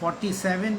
47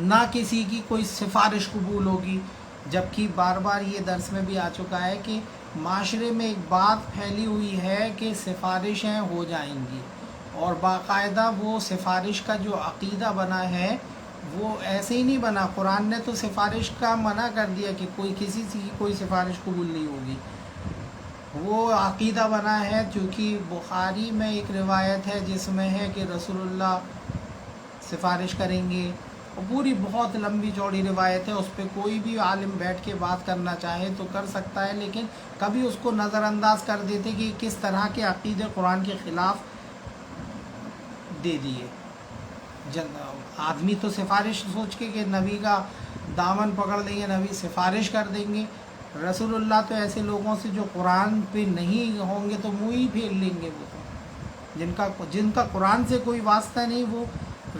نہ کسی کی کوئی سفارش قبول ہوگی، جبکہ بار بار یہ درس میں بھی آ چکا ہے کہ معاشرے میں ایک بات پھیلی ہوئی ہے کہ سفارشیں ہو جائیں گی، اور باقاعدہ وہ سفارش کا جو عقیدہ بنا ہے وہ ایسے ہی نہیں بنا. قرآن نے تو سفارش کا منع کر دیا کہ کوئی کسی کی کوئی سفارش قبول نہیں ہوگی. وہ عقیدہ بنا ہے، چونکہ بخاری میں ایک روایت ہے جس میں ہے کہ رسول اللہ سفارش کریں گے، اور پوری بہت لمبی چوڑی روایت ہے، اس پہ کوئی بھی عالم بیٹھ کے بات کرنا چاہے تو کر سکتا ہے، لیکن کبھی اس کو نظر انداز کر دیتے کہ کس طرح کے عقیدے قرآن کے خلاف دے دیے. آدمی تو سفارش سوچ کے کہ نبی کا دامن پکڑ لیں گے، نبی سفارش کر دیں گے. رسول اللہ تو ایسے لوگوں سے جو قرآن پہ نہیں ہوں گے تو منہ ہی پھیر لیں گے. وہ تو جن کا قرآن سے کوئی واسطہ نہیں، وہ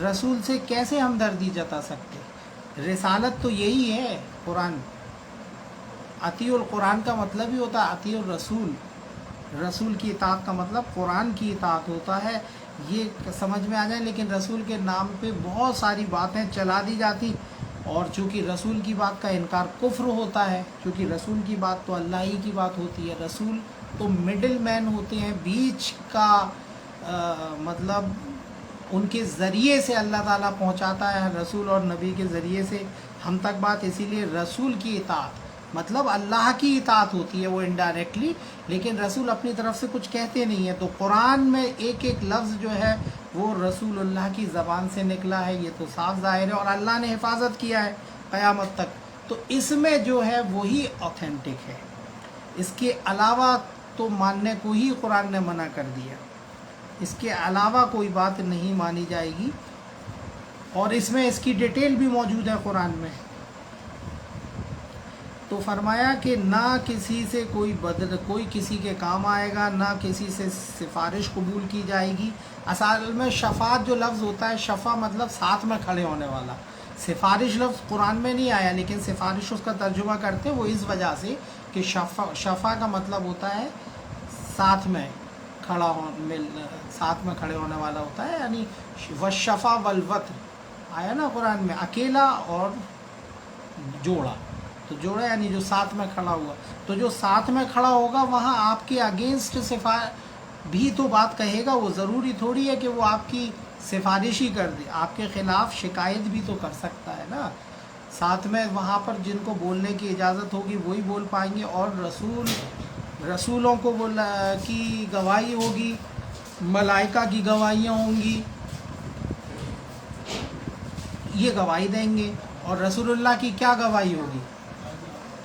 رسول سے کیسے ہمدردی جتا سکتے؟ رسالت تو یہی ہے. قرآن اطیع القرآن کا مطلب ہی ہوتا ہے اطیع الرسول. رسول کی اطاعت کا مطلب قرآن کی اطاعت ہوتا ہے. یہ سمجھ میں آ جائے. لیکن رسول کے نام پہ بہت ساری باتیں چلا دی جاتی، اور چونکہ رسول کی بات کا انکار کفر ہوتا ہے، چونکہ رسول کی بات تو اللہ ہی کی بات ہوتی ہے. رسول تو مڈل مین ہوتے ہیں، بیچ کا مطلب ان کے ذریعے سے اللہ تعالیٰ پہنچاتا ہے، رسول اور نبی کے ذریعے سے ہم تک بات. اسی لیے رسول کی اطاعت مطلب اللہ کی اطاعت ہوتی ہے، وہ انڈائریکٹلی. لیکن رسول اپنی طرف سے کچھ کہتے نہیں ہیں. تو قرآن میں ایک ایک لفظ جو ہے وہ رسول اللہ کی زبان سے نکلا ہے، یہ تو صاف ظاہر ہے، اور اللہ نے حفاظت کیا ہے قیامت تک. تو اس میں جو ہے وہی اوتھینٹک ہے. اس کے علاوہ تو ماننے کو ہی قرآن نے منع کر دیا. اس کے علاوہ کوئی بات نہیں مانی جائے گی، اور اس میں اس کی ڈیٹیل بھی موجود ہے قرآن میں. تو فرمایا کہ نہ کسی سے کوئی کسی کے کام آئے گا، نہ کسی سے سفارش قبول کی جائے گی. اصل میں شفاعت جو لفظ ہوتا ہے، شفا مطلب ساتھ میں کھڑے ہونے والا. سفارش لفظ قرآن میں نہیں آیا، لیکن سفارش اس کا ترجمہ کرتے ہیں وہ اس وجہ سے کہ شفا کا مطلب ہوتا ہے ساتھ میں ساتھ میں کھڑے ہونے والا ہوتا ہے. یعنی والشفا والوتر آیا نا قرآن میں، اکیلا اور جوڑا. تو جوڑا یعنی جو ساتھ میں کھڑا ہوا. تو جو ساتھ میں کھڑا ہوگا وہاں آپ کے اگینسٹ بھی تو بات کہے گا. وہ ضروری تھوڑی ہے کہ وہ آپ کی سفارش ہی کر دے، آپ کے خلاف شکایت بھی تو کر سکتا ہے نا. ساتھ میں وہاں پر جن کو بولنے کی اجازت ہوگی وہی بول پائیں گے، اور رسولوں کو کی گواہی ہوگی، ملائکہ کی گواہیاں ہوں گی، یہ گواہی دیں گے. اور رسول اللہ کی کیا گواہی ہوگی؟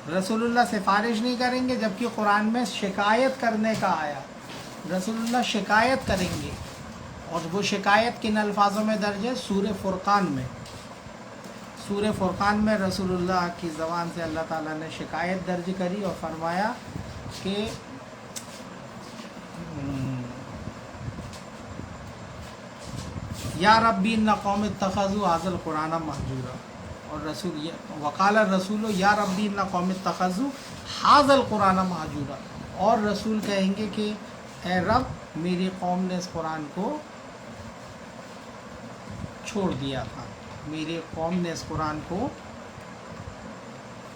رسول اللہ سفارش نہیں کریں گے، جبکہ قرآن میں شکایت کرنے کا آیا. رسول اللہ شکایت کریں گے، اور وہ شکایت کن الفاظوں میں درج ہے؟ سورہ فرقان میں. سورہ فرقان میں رسول اللہ کی زبان سے اللہ تعالیٰ نے شکایت درج کری اور فرمایا کہ یا ربی ان قوم اتخذوا ھذا القرآن مہجورا. اور وقال الرسول یا ربی ان قوم اتخذوا ھذا القرآن مہجورا. اور رسول کہیں گے کہ اے رب میری قوم نے اس قرآن کو چھوڑ دیا تھا، میری قوم نے اس قرآن کو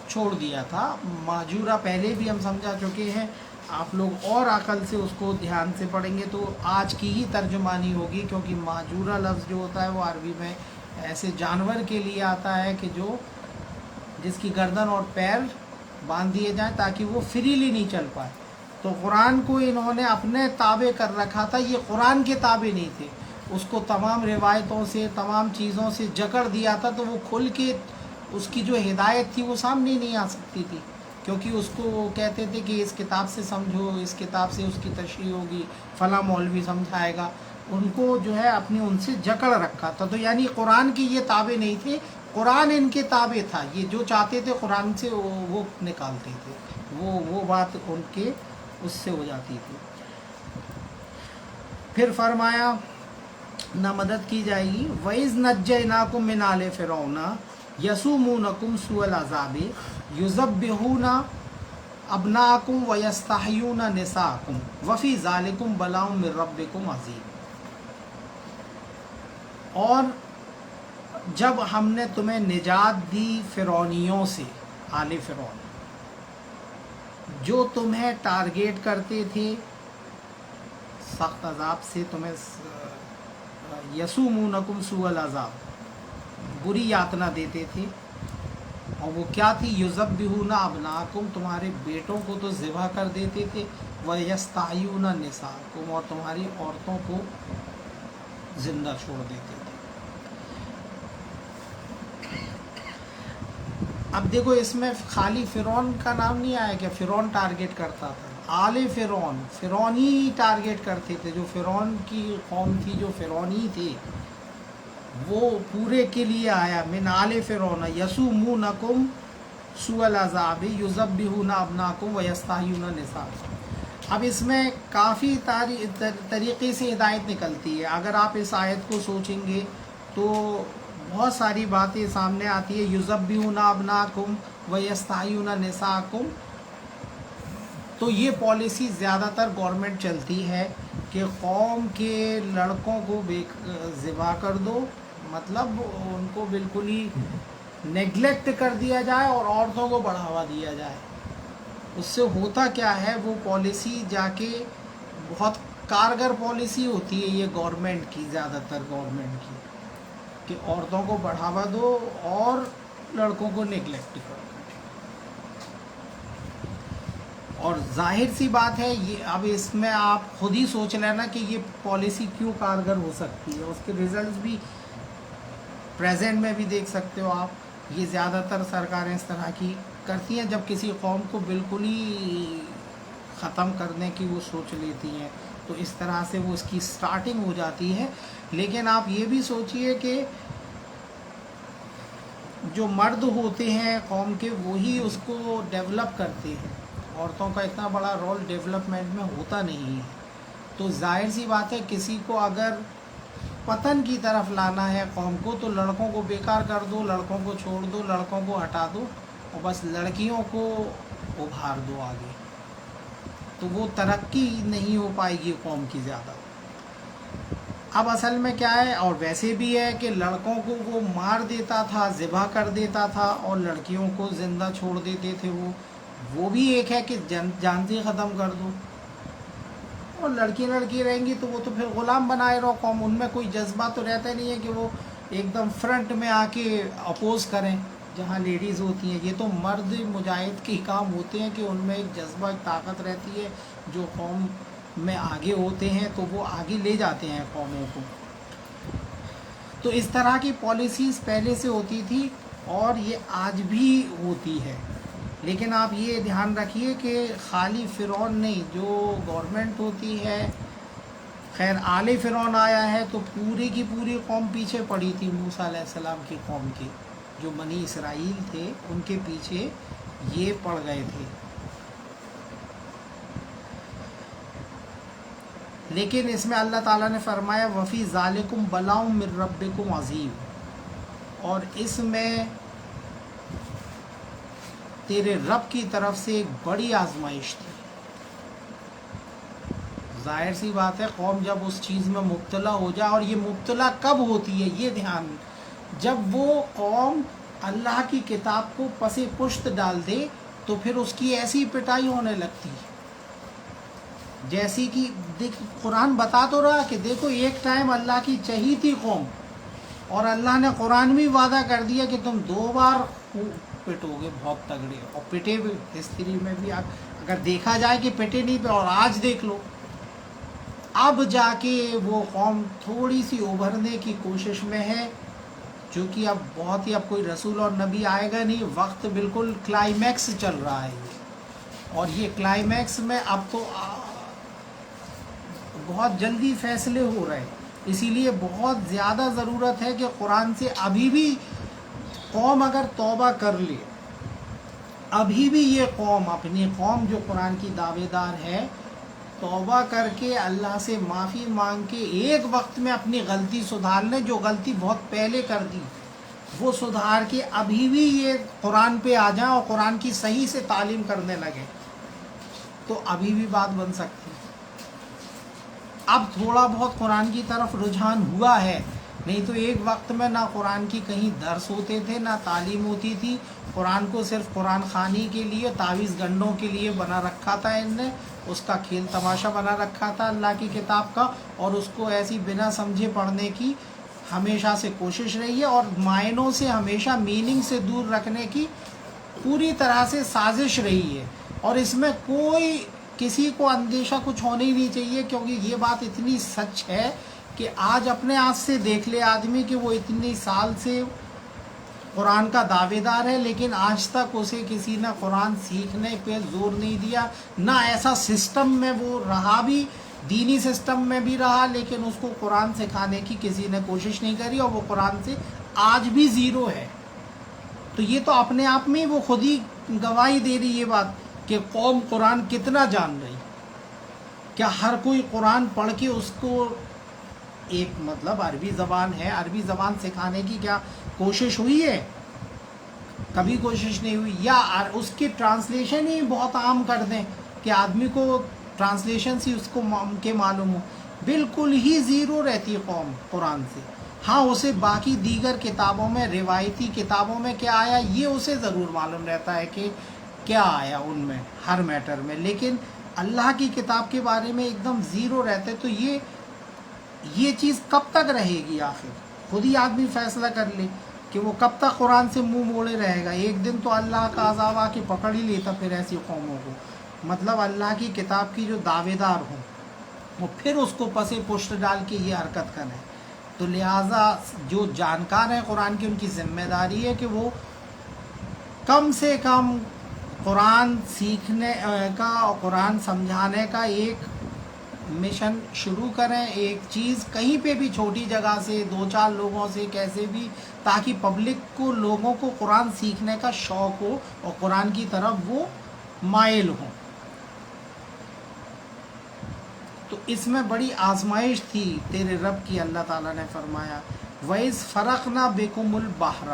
چھوڑ دیا تھا. مہجورا پہلے بھی ہم سمجھا چکے ہیں، آپ لوگ اور عقل سے اس کو دھیان سے پڑھیں گے تو آج کی ہی ترجمانی ہوگی. کیونکہ مہجورا لفظ جو ہوتا ہے وہ عربی میں ایسے جانور کے لیے آتا ہے کہ جس کی گردن اور پیر باندھ دیے جائیں تاکہ وہ فریلی نہیں چل پائے. تو قرآن کو انہوں نے اپنے تابع کر رکھا تھا، یہ قرآن کے تابع نہیں تھے. اس کو تمام روایتوں سے، تمام چیزوں سے جکڑ دیا تھا، تو وہ کھل کے اس کی جو ہدایت تھی وہ سامنے نہیں آ سکتی تھی. کیونکہ اس کو وہ کہتے تھے کہ اس کتاب سے سمجھو، اس کتاب سے اس کی تشریح ہوگی، فلاں مولوی سمجھائے گا. ان کو جو ہے اپنی ان سے جکڑ رکھا تھا. تو یعنی قرآن کی یہ تابع نہیں تھے، قرآن ان کے تابع تھا. یہ جو چاہتے تھے قرآن سے وہ نکالتے تھے، وہ بات ان کے اس سے ہو جاتی تھی. پھر فرمایا نہ مدد کی جائے گی. وَإِذْ نَجَّيْنَاكُمْ مِنْ آلِ فِرْعَوْنَ يَسُومُونَكُمْ سُوءَ الْعَذَابِ يُذَبِّحُونَ أَبْنَاءَكُمْ وَيَسْتَحْيُونَ نِسَاءَكُمْ وَفِي ذَلِكُمْ بَلَاءٌ مِّن رَّبِّكُمْ عَظِيمٌ. اور جب ہم نے تمہیں نجات دی فرعونیوں سے، آل فرعون، جو تمہیں ٹارگیٹ کرتے تھے سخت عذاب سے، تمہیں یسومونکم سوء العذاب، بری یاتنا دیتے تھے، اور وہ کیا تھی؟ یذبحون ابناکم، تمہارے بیٹوں کو تو ذبح کر دیتے تھے، ویستحیون نساءکم، اور تمہاری عورتوں کو زندہ چھوڑ دیتے تھے۔ اب دیکھو اس میں خالی فرعون کا نام نہیں آیا کہ فرعون ٹارگیٹ کرتا تھا، آل فرعون، فرعونی ٹارگیٹ کرتے تھے، جو فرعون کی قوم تھی، جو فرعونی تھے، وہ پورے کے لیے آیا، من آل فرعون یسومونکم سوء العذاب یذبحون ابناکم ویستحیون نساءکم۔ اب اس میں کافی طریقے سے ہدایت نکلتی ہے۔ اگر آپ اس آیت کو سوچیں گے تو بہت ساری باتیں سامنے آتی ہے، یذبحون ابناکم ویستحیون نساءکم، تو یہ پالیسی زیادہ تر گورنمنٹ چلتی ہے کہ قوم کے لڑکوں کو ذبح کر دو، مطلب ان کو بالکل ہی نیگلیکٹ کر دیا جائے اور عورتوں کو بڑھاوا دیا جائے۔ اس سے ہوتا کیا ہے، وہ پالیسی جا کے بہت کارگر پالیسی ہوتی ہے یہ گورنمنٹ کی، زیادہ تر گورنمنٹ کی، کہ عورتوں کو بڑھاوا دو اور لڑکوں کو نیگلیکٹ کرو۔ اور ظاہر سی بات ہے، یہ اب اس میں آپ خود ہی سوچ لینا کہ یہ پالیسی کیوں کارگر ہو سکتی ہے، اس کے ریزلٹس بھی پریزنٹ میں بھی دیکھ سکتے ہو آپ۔ یہ زیادہ تر سرکاریں اس طرح کی کرتی ہیں جب کسی قوم کو بالکل ہی ختم کرنے کی وہ سوچ لیتی ہیں، تو اس طرح سے وہ اس کی سٹارٹنگ ہو جاتی ہے۔ لیکن آپ یہ بھی سوچئے کہ جو مرد ہوتے ہیں قوم کے، وہی اس کو ڈیولپ کرتے ہیں، عورتوں کا اتنا بڑا رول ڈیولپمنٹ میں ہوتا نہیں ہے۔ تو ظاہر سی بات ہے، کسی کو اگر پتن کی طرف لانا ہے قوم کو، تو لڑکوں کو بیکار کر دو، لڑکوں کو چھوڑ دو، لڑکوں کو ہٹا دو، اور بس لڑکیوں کو ابھار دو آگے، تو وہ ترقی نہیں ہو پائے گی قوم کی زیادہ۔ اب اصل میں کیا ہے، اور ویسے بھی ہے کہ لڑکوں کو وہ مار دیتا تھا، ذبح کر دیتا تھا، اور لڑکیوں کو زندہ چھوڑ دیتے تھے۔ وہ بھی ایک ہے کہ جان سے ختم کر دو، اور لڑکی رہیں گی تو وہ تو پھر غلام بنائے رہو قوم، ان میں کوئی جذبہ تو رہتا نہیں ہے کہ وہ ایک دم فرنٹ میں آ کے اپوز کریں جہاں لیڈیز ہوتی ہیں۔ یہ تو مرد مجاہد کے کام ہوتے ہیں کہ ان میں ایک جذبہ، ایک طاقت رہتی ہے، جو قوم میں آگے ہوتے ہیں تو وہ آگے لے جاتے ہیں قوموں کو۔ تو اس طرح کی پالیسیز پہلے سے ہوتی تھی اور یہ آج بھی ہوتی ہے۔ لیکن آپ یہ دھیان رکھیے کہ خالی فرعون نہیں، جو گورنمنٹ ہوتی ہے، خیر آل فرعون آیا ہے تو پوری کی پوری قوم پیچھے پڑی تھی موسیٰ علیہ السلام کی قوم کی، جو بنی اسرائیل تھے ان کے پیچھے یہ پڑ گئے تھے۔ لیکن اس میں اللہ تعالیٰ نے فرمایا وفی ذالکم بلاء من ربکم عظیم، اور اس میں تیرے رب کی طرف سے ایک بڑی آزمائش تھی۔ ظاہر سی بات ہے، قوم جب اس چیز میں مبتلا ہو جائے، اور یہ مبتلا کب ہوتی ہے یہ دھیان، جب وہ قوم اللہ کی کتاب کو پس پشت ڈال دے تو پھر اس کی ایسی پٹائی ہونے لگتی ہے، جیسی کہ قرآن بتا تو رہا کہ دیکھو ایک ٹائم اللہ کی چہی تھی قوم، اور اللہ نے قرآن بھی وعدہ کر دیا کہ تم 2 بار پٹو گے بہت تگڑے، اور پٹے بھی ہسٹری میں بھی اگر دیکھا جائے کہ پٹے نہیں پہ، اور آج دیکھ لو، اب جا کے وہ قوم تھوڑی سی ابھرنے کی کوشش میں ہے، جو کہ اب بہت ہی، اب کوئی رسول اور نبی آئے گا نہیں، وقت بالکل کلائمیکس چل رہا ہے یہ، اور یہ کلائمیکس میں اب تو بہت جلدی فیصلے ہو رہے ہیں۔ اسی لیے بہت زیادہ ضرورت ہے کہ قرآن سے ابھی بھی قوم اگر توبہ کر لے، ابھی بھی یہ قوم، اپنی قوم جو قرآن کی دعوے دار ہے، توبہ کر کے اللہ سے معافی مانگ کے ایک وقت میں اپنی غلطی سدھار لیں، جو غلطی بہت پہلے کر دی وہ سدھار کے ابھی بھی یہ قرآن پہ آ جائیں اور قرآن کی صحیح سے تعلیم کرنے لگے، تو ابھی بھی بات بن سکتی ہے۔ اب تھوڑا بہت قرآن کی طرف رجحان ہوا ہے، نہیں تو ایک وقت میں نہ قرآن کی کہیں درس ہوتے تھے نہ تعلیم ہوتی تھی. قرآن کو صرف قرآن خوانی کے لیے تعویذ گنڈوں کے لیے بنا رکھا تھا ان نے, اس کا کھیل تماشا بنا رکھا تھا اللہ کی کتاب کا, اور اس کو ایسی بنا سمجھے پڑھنے کی ہمیشہ سے کوشش رہی ہے, اور معنوں سے ہمیشہ میننگ سے دور رکھنے کی پوری طرح سے سازش رہی ہے. اور اس میں کوئی کسی کو اندیشہ کچھ ہونا ہی نہیں چاہیے, کیونکہ یہ بات اتنی سچ ہے کہ آج اپنے آنکھ سے دیکھ لے آدمی کہ وہ اتنی سال سے قرآن کا دعوے دار ہے, لیکن آج تک اسے کسی نے قرآن سیکھنے پہ زور نہیں دیا, نہ ایسا سسٹم میں وہ رہا بھی, دینی سسٹم میں بھی رہا, لیکن اس کو قرآن سکھانے کی کسی نے کوشش نہیں کری, اور وہ قرآن سے آج بھی زیرو ہے. تو یہ تو اپنے آپ میں وہ خود ہی گواہی دے رہی یہ بات کہ قوم قرآن کتنا جان رہی. کیا ہر کوئی قرآن پڑھ کے اس کو ایک مطلب عربی زبان ہے, عربی زبان سکھانے کی کیا کوشش ہوئی ہے؟ کبھی کوشش نہیں ہوئی. یا اس کی ٹرانسلیشن ہی بہت عام کر دیں کہ آدمی کو ٹرانسلیشن سے اس کو کے معلوم ہو. بالکل ہی زیرو رہتی قوم قرآن سے. ہاں اسے باقی دیگر کتابوں میں, روایتی کتابوں میں کیا آیا یہ اسے ضرور معلوم رہتا ہے کہ کیا آیا ان میں ہر میٹر میں, لیکن اللہ کی کتاب کے بارے میں ایک دم زیرو رہتے. تو یہ چیز کب تک رہے گی آخر؟ خود ہی آدمی فیصلہ کر لے کہ وہ کب تک قرآن سے منہ موڑے رہے گا. ایک دن تو اللہ کا عذاب آ کے پکڑ ہی لیتا پھر ایسی قوموں کو, مطلب اللہ کی کتاب کی جو دعوے دار ہوں وہ پھر اس کو پسے پشت ڈال کے یہ حرکت کریں. تو لہٰذا جو جانکار ہیں قرآن کی, ان کی ذمہ داری ہے کہ وہ کم سے کم قرآن سیکھنے کا اور قرآن سمجھانے کا ایک مشن شروع کریں. ایک چیز کہیں پہ بھی, چھوٹی جگہ سے, 2-4 لوگوں سے, کیسے بھی, تاکہ پبلک کو, لوگوں کو قرآن سیکھنے کا شوق ہو اور قرآن کی طرف وہ مائل ہوں. تو اس میں بڑی آزمائش تھی تیرے رب کی. اللہ تعالیٰ نے فرمایا وَإِذْ فَرَقْنَا بِكُمُ الْبَحْرَ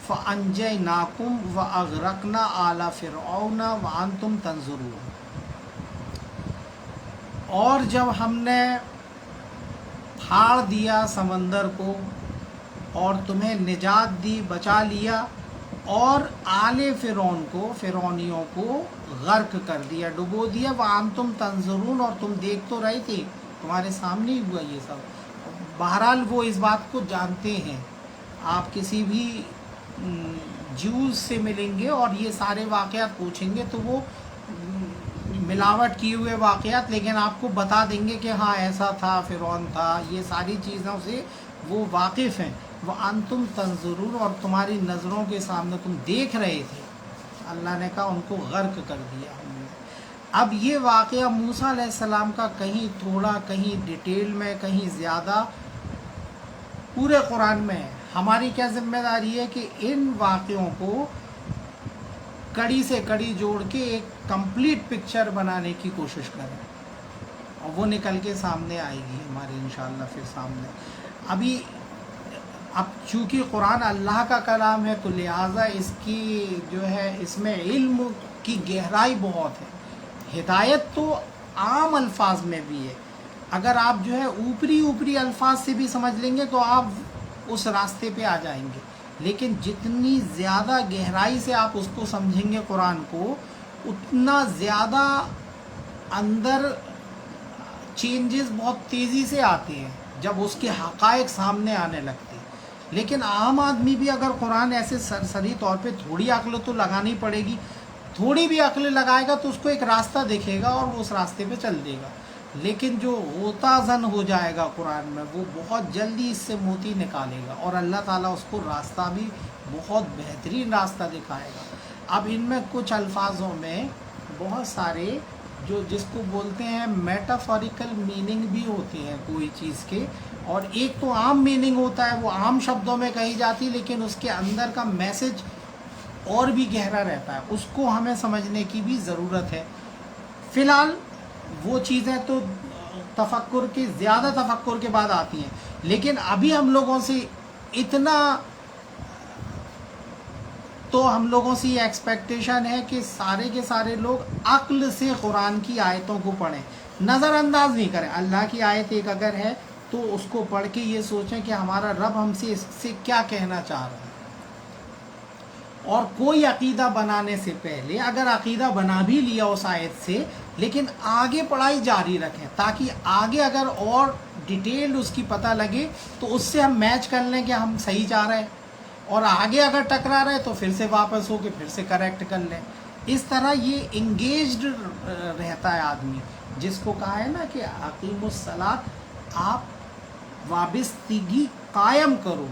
فَأَنْجَيْنَاكُمْ وَأَغْرَقْنَا آلَ فِرْعَوْنَ وَأَنْتُمْ تَنظُرُونَ. اور جب ہم نے پھاڑ دیا سمندر کو اور تمہیں نجات دی, بچا لیا, اور آل فرعون کو, فرعونیوں کو غرق کر دیا, ڈبو دیا. وَأَنْتُمْ تَنظُرُونَ, اور تم دیکھ تو رہے تھے, تمہارے سامنے ہی ہوا یہ سب. بہرحال وہ اس بات کو جانتے ہیں. آپ کسی بھی جیوز سے ملیں گے اور یہ سارے واقعات پوچھیں گے تو وہ ملاوٹ کیے ہوئے واقعات, لیکن آپ کو بتا دیں گے کہ ہاں ایسا تھا, فرعون تھا, یہ ساری چیزوں سے وہ واقف ہیں. وَأَنْتُمْ تَنظُرُونَ, اور تمہاری نظروں کے سامنے تم دیکھ رہے تھے. اللہ نے کہا ان کو غرق کر دیا ہم نے. اب یہ واقعہ موسیٰ علیہ السلام کا کہیں تھوڑا, کہیں ڈیٹیل میں, کہیں زیادہ, پورے قرآن میں ہے. ہماری کیا ذمہ داری ہے کہ ان واقعوں کو کڑی سے کڑی جوڑ کے ایک کمپلیٹ پکچر بنانے کی کوشش کریں, اور وہ نکل کے سامنے آئے گی ہمارے انشاءاللہ پھر سامنے. اب چونکہ قرآن اللہ کا کلام ہے تو لہٰذا اس کی جو ہے اس میں علم کی گہرائی بہت ہے. ہدایت تو عام الفاظ میں بھی ہے. اگر آپ جو ہے اوپری الفاظ سے بھی سمجھ لیں گے تو آپ اس راستے پہ آ جائیں گے, لیکن جتنی زیادہ گہرائی سے آپ اس کو سمجھیں گے قرآن کو, اتنا زیادہ اندر چینجز بہت تیزی سے آتے ہیں جب اس کے حقائق سامنے آنے لگتے ہیں. لیکن عام آدمی بھی اگر قرآن ایسے سرسری طور پہ, تھوڑی عقل تو لگانی پڑے گی, تھوڑی بھی عقل لگائے گا تو اس کو ایک راستہ دکھے گا اور وہ اس راستے پہ چل دے گا. لیکن جو غوطہ زن ہو جائے گا قرآن میں, وہ بہت جلدی اس سے موتی نکالے گا, اور اللہ تعالیٰ اس کو راستہ بھی بہت بہترین راستہ دکھائے گا. اب ان میں کچھ الفاظوں میں بہت سارے جو جس کو بولتے ہیں میٹافوریکل میننگ بھی ہوتے ہیں کوئی چیز کے, اور ایک تو عام میننگ ہوتا ہے, وہ عام شبدوں میں کہی جاتی, لیکن اس کے اندر کا میسج اور بھی گہرا رہتا ہے. اس کو ہمیں سمجھنے کی بھی ضرورت ہے. فی الحال وہ چیزیں تو تفکر کے, زیادہ تفکر کے بعد آتی ہیں, لیکن ابھی ہم لوگوں سے اتنا تو ہم لوگوں سے یہ ایکسپیکٹیشن ہے کہ سارے کے سارے لوگ عقل سے قرآن کی آیتوں کو پڑھیں, نظر انداز نہیں کریں. اللہ کی آیت ایک اگر ہے تو اس کو پڑھ کے یہ سوچیں کہ ہمارا رب ہم سے اس سے کیا کہنا چاہ رہا ہے. اور کوئی عقیدہ بنانے سے پہلے اگر عقیدہ بنا بھی لیا اس آیت سے، لیکن آگے پڑھائی جاری رکھیں تاکہ آگے اگر اور ڈیٹیل اس کی پتہ لگے تو اس سے ہم میچ کر لیں کہ ہم صحیح جا رہے ہیں، اور آگے اگر ٹکرا رہے تو پھر سے واپس ہو کے پھر سے کریکٹ کر لیں. اس طرح یہ انگیجڈ رہتا ہے آدمی، جس کو کہا ہے نا کہ اقیم الصلاۃ، آپ وابستگی قائم کرو.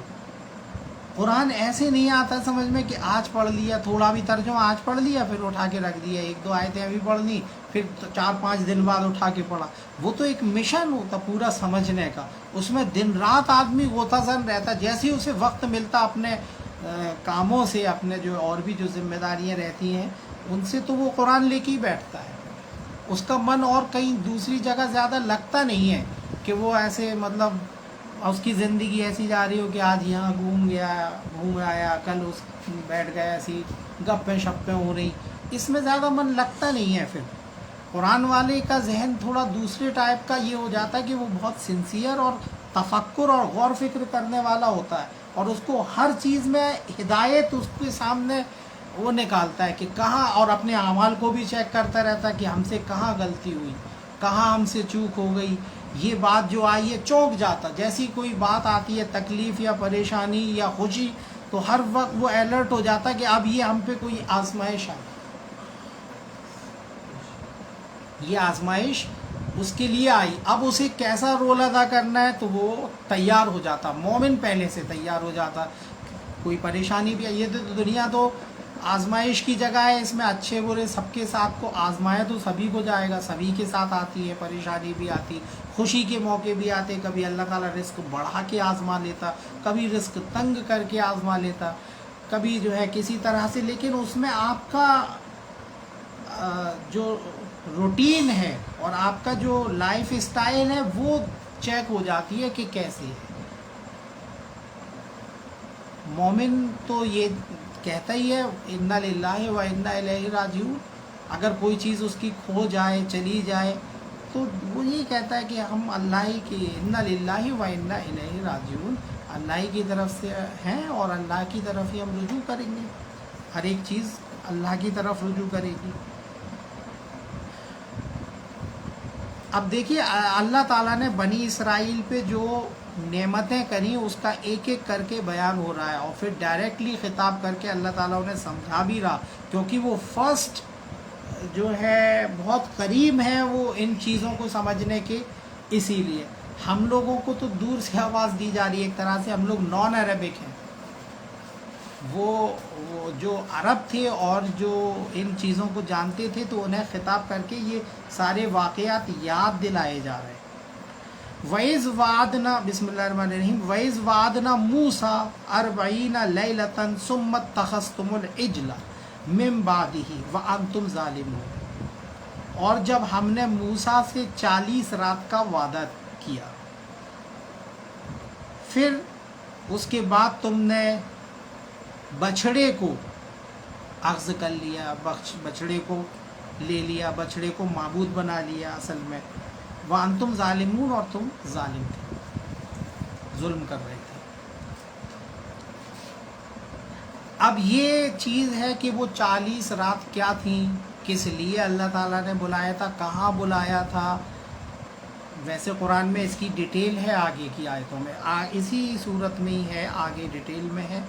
قرآن ایسے نہیں آتا سمجھ میں کہ آج پڑھ لیا، تھوڑا بھی ترجمہ آج پڑھ لیا پھر اٹھا کے رکھ دیا، ایک دو آیتیں ابھی پڑھنی پھر 4-5 دن بعد اٹھا کے پڑھا. وہ تو ایک مشن ہوتا پورا سمجھنے کا، اس میں دن رات آدمی غوطہ زن رہتا. جیسے ہی اسے وقت ملتا اپنے کاموں سے، اپنے جو اور بھی جو ذمہ داریاں رہتی ہیں ان سے، تو وہ قرآن لے کے ہی بیٹھتا ہے. اس کا من اور کہیں دوسری جگہ زیادہ لگتا نہیں ہے کہ وہ ایسے مطلب اس کی زندگی ایسی جا رہی ہو کہ آج یہاں گھوم آیا، کل اس بیٹھ گیا، ایسی گپیں شپیں ہو رہی. اس میں زیادہ من لگتا نہیں ہے. پھر قرآن والے کا ذہن تھوڑا دوسرے ٹائپ کا یہ ہو جاتا ہے کہ وہ بہت سنسیئر اور تفکر اور غور فکر کرنے والا ہوتا ہے، اور اس کو ہر چیز میں ہدایت اس کے سامنے وہ نکالتا ہے کہ کہاں، اور اپنے اعمال کو بھی چیک کرتا رہتا ہے کہ ہم سے کہاں غلطی ہوئی، کہاں ہم سے چوک ہو گئی. یہ بات جو آئی ہے چونک جاتا، جیسی کوئی بات آتی ہے تکلیف یا پریشانی یا خوشی تو ہر وقت وہ الرٹ ہو جاتا کہ اب یہ ہم پہ کوئی آزمائش آئی، یہ آزمائش اس کے لیے آئی، اب اسے کیسا رول ادا کرنا ہے تو وہ تیار ہو جاتا. مومن پہلے سے تیار ہو جاتا. کوئی پریشانی بھی آئی، یہ تو دنیا تو آزمائش کی جگہ ہے، اس میں اچھے برے سب کے ساتھ کو آزمایا تو سبھی کو جائے گا، سبھی کے ساتھ آتی ہے، پریشانی بھی آتی، خوشی کے موقع بھی آتے. کبھی اللہ تعالیٰ رزق بڑھا کے آزما لیتا، کبھی رزق تنگ کر کے آزما لیتا، کبھی جو ہے کسی طرح سے. لیکن اس میں آپ کا جو روٹین ہے اور آپ کا جو لائف اسٹائل ہے وہ چیک ہو جاتی ہے کہ کیسے ہے. مومن تو یہ کہتا ہی ہے انا للہ و انا الیہ راجعون. اگر کوئی چیز اس کی کھو جائے، چلی جائے، تو وہ یہ کہتا ہے کہ ہم اللہ ہی کی، انا للہ و انا الیہ راجعون، اللہ ہی کی طرف سے ہیں اور اللہ کی طرف ہی ہم رجوع کریں گے. ہر ایک چیز اللہ کی طرف رجوع کرے گی. اب دیکھیے اللہ تعالیٰ نے بنی اسرائیل پہ جو نعمتیں کریں اس کا ایک ایک کر کے بیان ہو رہا ہے، اور پھر ڈائریکٹلی خطاب کر کے اللہ تعالیٰ انہیں سمجھا بھی رہا، کیونکہ وہ فرسٹ جو ہے بہت قریب ہیں وہ ان چیزوں کو سمجھنے کے. اسی لیے ہم لوگوں کو تو دور سے آواز دی جا رہی ہے، ایک طرح سے ہم لوگ نان عربک ہیں. وہ جو عرب تھے اور جو ان چیزوں کو جانتے تھے تو انہیں خطاب کر کے یہ سارے واقعات یاد دلائے جا رہے ہیں. وَإِذْ وَعَدْنَا بسم اللہ الرحمن الرحیم وَإِذْ وَعَدْنَا مُوسَىٰ 40 لَيْلَةً ثُمَّ اتَّخَذْتُمُ الْعِجْلَ مِن بَعْدِهِ وَأَنْتُمْ ظَالِمُونَ. اور جب ہم نے موسیٰ سے 40 رات کا وعدہ کیا، پھر اس کے بعد تم نے بچھڑے کو اخذ کر لیا، بچھڑے کو لے لیا، بچھڑے کو معبود بنا لیا اصل میں. وَأَنْتُمْ ظَالِمُونَ، اور تم ظالم تھے، ظلم کر رہے تھے. اب یہ چیز ہے کہ وہ 40 رات کیا تھیں، کس لیے اللہ تعالیٰ نے بلایا تھا، کہاں بلایا تھا. ویسے قرآن میں اس کی ڈیٹیل ہے آگے کی آیتوں میں، اسی صورت میں ہی ہے، آگے ڈیٹیل میں ہے،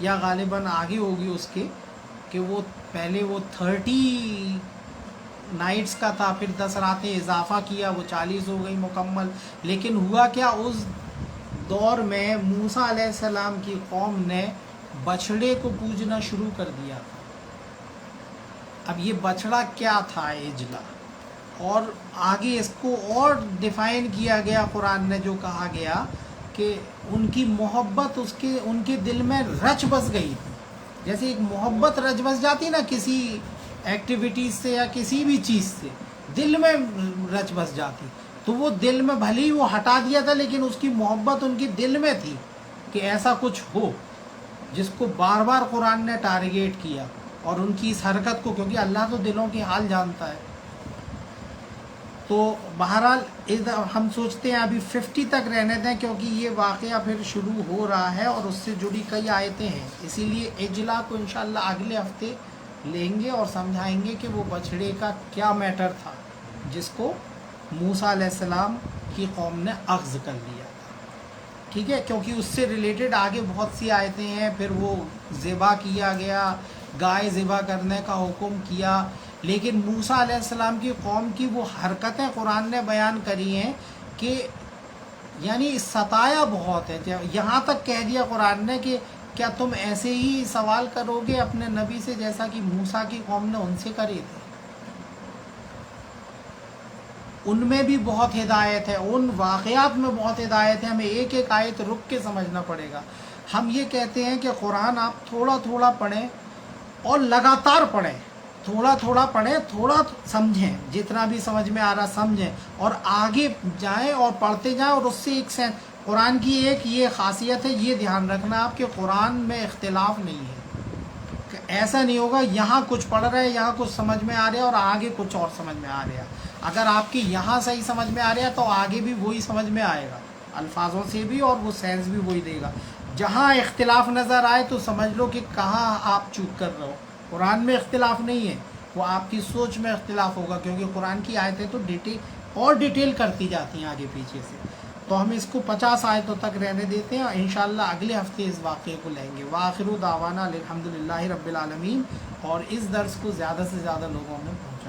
یا غالباً آگے ہوگی اس کے، کہ وہ پہلے وہ 30 نائٹس کا تھا، پھر 10 راتیں اضافہ کیا، وہ 40 ہو گئی مکمل. لیکن ہوا کیا، اس دور میں موسیٰ علیہ السلام کی قوم نے بچھڑے کو پوجنا شروع کر دیا تھا. اب یہ بچھڑا کیا تھا، اجلا، اور آگے اس کو اور ڈیفائن کیا گیا قرآن نے، جو کہا گیا کہ ان کی محبت ان کے دل میں رچ بس گئی تھی. جیسے ایک محبت رچ بس جاتی نا کسی ایکٹیویٹیز سے یا کسی بھی چیز سے، دل میں رچ بس جاتی، تو وہ دل میں بھلے ہی وہ ہٹا دیا تھا لیکن اس کی محبت ان کے دل میں تھی کہ ایسا کچھ ہو، جس کو بار بار قرآن نے ٹارگیٹ کیا. اور ان کی اس حرکت کو، کیونکہ اللہ تو دلوں کی حال جانتا ہے، تو تو بہرحال ہم سوچتے ہیں ابھی 50 تک رہنے دیں، کیونکہ یہ واقعہ پھر شروع ہو رہا ہے اور اس سے جڑی کئی آیتیں ہیں، اسی لیے اجلا کو انشاءاللہ اگلے ہفتے لیں گے اور سمجھائیں گے کہ وہ بچھڑے کا کیا میٹر تھا جس کو موسیٰ علیہ السلام کی قوم نے اخذ کر لیا تھا، ٹھیک ہے، کیونکہ اس سے ریلیٹڈ آگے بہت سی آیتیں ہیں۔ پھر وہ ذبح کیا گیا، گائے ذبح کرنے کا حکم کیا، لیکن موسیٰ علیہ السلام کی قوم کی وہ حرکتیں قرآن نے بیان کری ہیں کہ یعنی ستایا بہت ہے، یہاں تک کہہ دیا قرآن نے کہ کیا تم ایسے ہی سوال کرو گے اپنے نبی سے جیسا کہ موسیٰ کی قوم نے ان سے کرے تھے۔ ان میں بھی بہت ہدایت ہے، ان واقعات میں بہت ہدایت ہے، ہمیں ایک ایک آیت رک کے سمجھنا پڑے گا۔ ہم یہ کہتے ہیں کہ قرآن آپ تھوڑا تھوڑا پڑھیں اور لگاتار پڑھیں، تھوڑا تھوڑا پڑھیں، تھوڑا سمجھیں، جتنا بھی سمجھ میں آ رہا سمجھیں اور آگے جائیں اور پڑھتے جائیں، اور اس سے ایک قرآن کی ایک یہ خاصیت ہے، یہ دھیان رکھنا آپ کہ قرآن میں اختلاف نہیں ہے، کہ ایسا نہیں ہوگا یہاں کچھ پڑھ رہے ہیں، یہاں کچھ سمجھ میں آ رہا ہے اور آگے کچھ اور سمجھ میں آ رہا ہے۔ اگر آپ کی یہاں صحیح سمجھ میں آ رہا ہے تو آگے بھی وہی سمجھ میں آئے گا، الفاظوں سے بھی، اور وہ سینس بھی وہی دے گا۔ جہاں اختلاف نظر آئے تو سمجھ لو کہ کہاں آپ چوک کر رہے ہو، قرآن میں اختلاف نہیں ہے، وہ آپ کی سوچ میں اختلاف ہوگا، کیونکہ قرآن کی آیتیں تو ڈیٹیل کرتی جاتی ہیں آگے پیچھے سے۔ تو ہم اس کو 50 آیتوں تک رہنے دیتے ہیں، اور انشاءاللہ اگلے ہفتے اس واقعے کو لیں گے۔ وآخر دعوانا الحمدللہ رب العالمین، اور اس درس کو زیادہ سے زیادہ لوگوں میں پہنچائیں۔